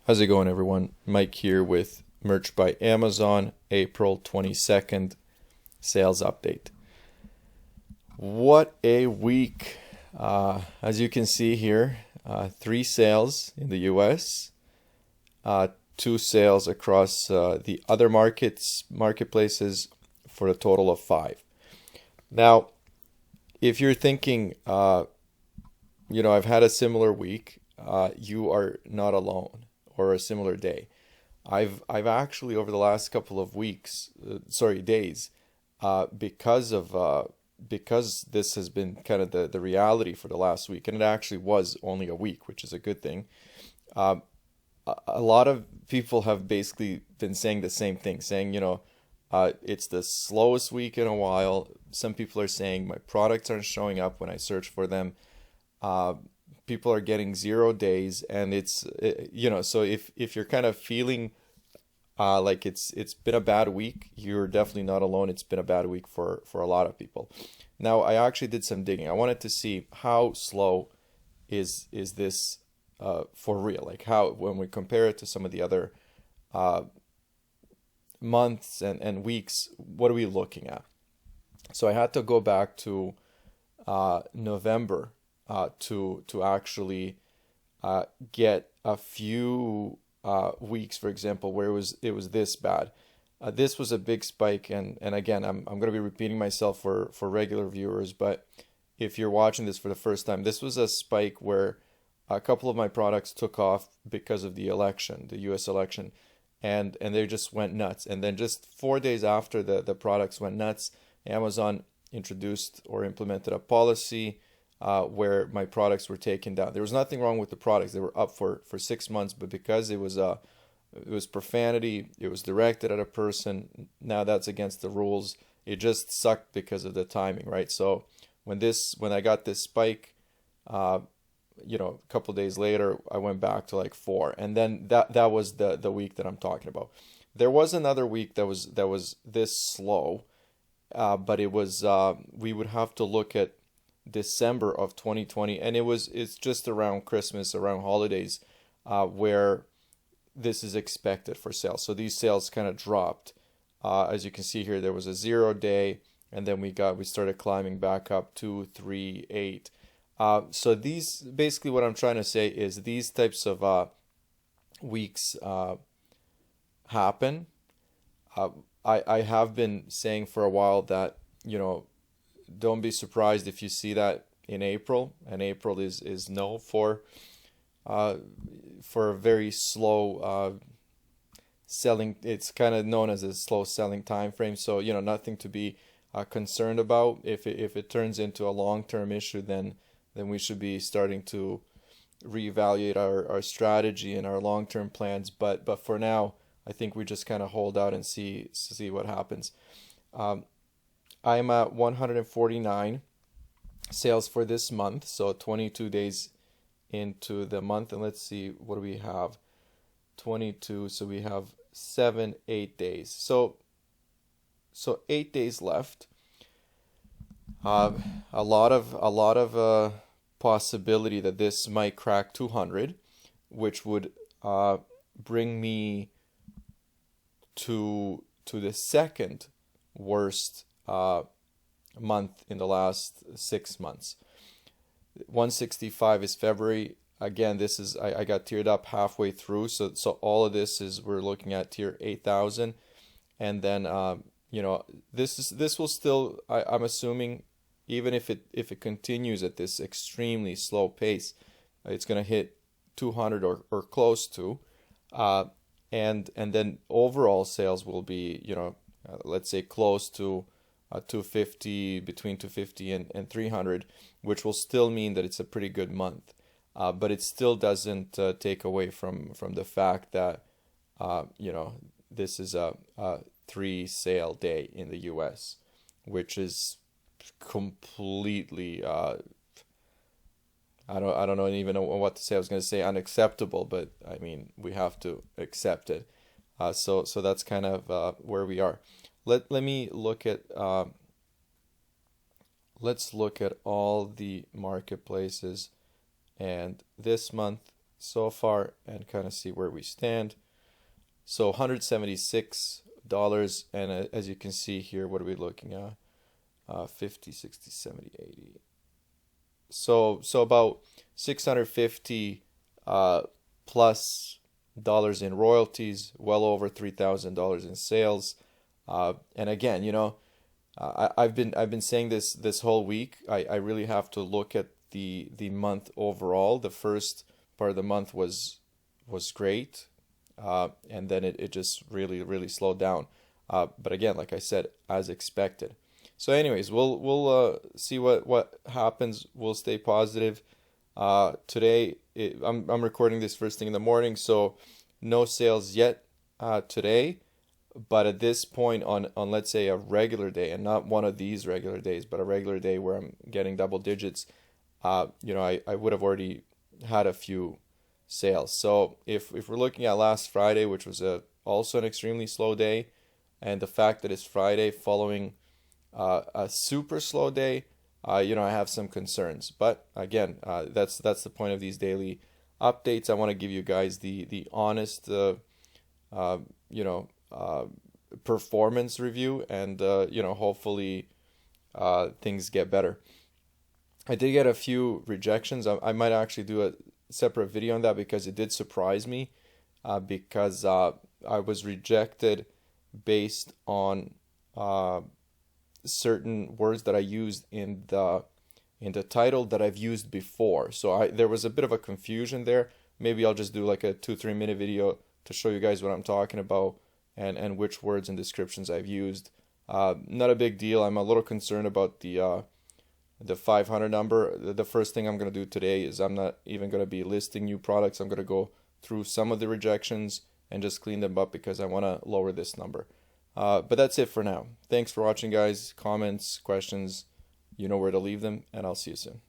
How's it going, everyone? Mike here with Merch by Amazon, April 22nd sales update. What a week! As you can see here, 3 sales in the US, 2 sales across the other marketplaces for a total of 5. Now, if you're thinking, I've had a similar week, you are not alone, or a similar day. I've actually over the last couple of days, because this has been kind of the reality for the last week, and it actually was only a week, which is a good thing. Uh, a lot of people have basically been saying the same thing, saying, it's the slowest week in a while. Some people are saying my products aren't showing up when I search for them. Uh, People are getting 0 days, and so if you're kind of feeling like it's been a bad week, you're definitely not alone. It's been a bad week for a lot of people. Now, I actually did some digging. I wanted to see how slow is this for real, like how, when we compare it to some of the other uh, months and weeks, what are we looking at? So I had to go back to November to actually get a few weeks, for example, where it was this bad. This was a big spike, and again, I'm going to be repeating myself for regular viewers, but if you're watching this for the first time, this was a spike where a couple of my products took off because of the election, the U.S. election, and they just went nuts. And then just 4 days after the products went nuts, Amazon introduced or implemented a policy where my products were taken down. There was nothing wrong with the products; they were up for 6 months, but because it was profanity, it was directed at a person. Now that's against the rules. It just sucked because of the timing, right? So when I got this spike, uh, a couple of days later, I went back to like 4, and then that was the week that I'm talking about. There was another week that was this slow, but we would have to look at December of 2020, and it's just around Christmas, around holidays, where this is expected for sales. So these sales kind of dropped. As you can see here, there was a 0 day, and then we started climbing back up 2, 3, 8. So these, basically what I'm trying to say is these types of weeks happen. Uh, I have been saying for a while that, don't be surprised if you see that in April, and April is known uh, for a very slow selling. It's kind of known as a slow selling time frame. So nothing to be concerned about. If it turns into a long-term issue, then we should be starting to reevaluate our strategy and our long-term plans. But for now, I think we just kind of hold out and see what happens. Um, I'm at 149 sales for this month, so 22 days into the month, and let's see, what do we have? 22, so we have 7, 8 days. So 8 days left. A lot of possibility that this might crack 200, which would bring me to the second worst month in the last 6 months. 165 is February. Again, this is I got tiered up halfway through, so all of this is, we're looking at tier 8,000, and then this will still, I'm assuming, even if it continues at this extremely slow pace, it's gonna hit 200 or close to, and then overall sales will be, let's say close to 250, between 250 and 300, which will still mean that it's a pretty good month. But it still doesn't take away from the fact that this is a 3 sale day in the US, which is completely I don't know even know what to say. I was going to say unacceptable, but I mean, we have to accept it. So that's kind of where we are. Let me look at let's look at all the marketplaces, and this month so far and kind of see where we stand. So $176, and as you can see here, what are we looking at? 50, 60, 70, 80. So about 650 plus dollars in royalties, well over $3,000 in sales. And again, I've been saying this whole week. I really have to look at the month overall. The first part of the month was great, and then it just really slowed down. But again, like I said, as expected. So, anyways, we'll see what happens. We'll stay positive. Today, I'm recording this first thing in the morning, so no sales yet today. But at this point, on let's say a regular day, and not one of these regular days, but a regular day where I'm getting double digits, I would have already had a few sales. So if we're looking at last Friday, which was also an extremely slow day, and the fact that it's Friday following a super slow day, I have some concerns. But again, that's the point of these daily updates. I want to give you guys the honest, performance review, and hopefully things get better. I did get a few rejections. I might actually do a separate video on that because it did surprise me, because I was rejected based on certain words that I used in the title that I've used before. So there was a bit of a confusion there. Maybe I'll just do like a 2-3 minute video to show you guys what I'm talking about and which words and descriptions I've used. Not a big deal. I'm a little concerned about the 500 number. The first thing I'm going to do today is I'm not even going to be listing new products. I'm going to go through some of the rejections and just clean them up because I want to lower this number. But that's it for now. Thanks for watching, guys. Comments, questions, you know where to leave them, and I'll see you soon.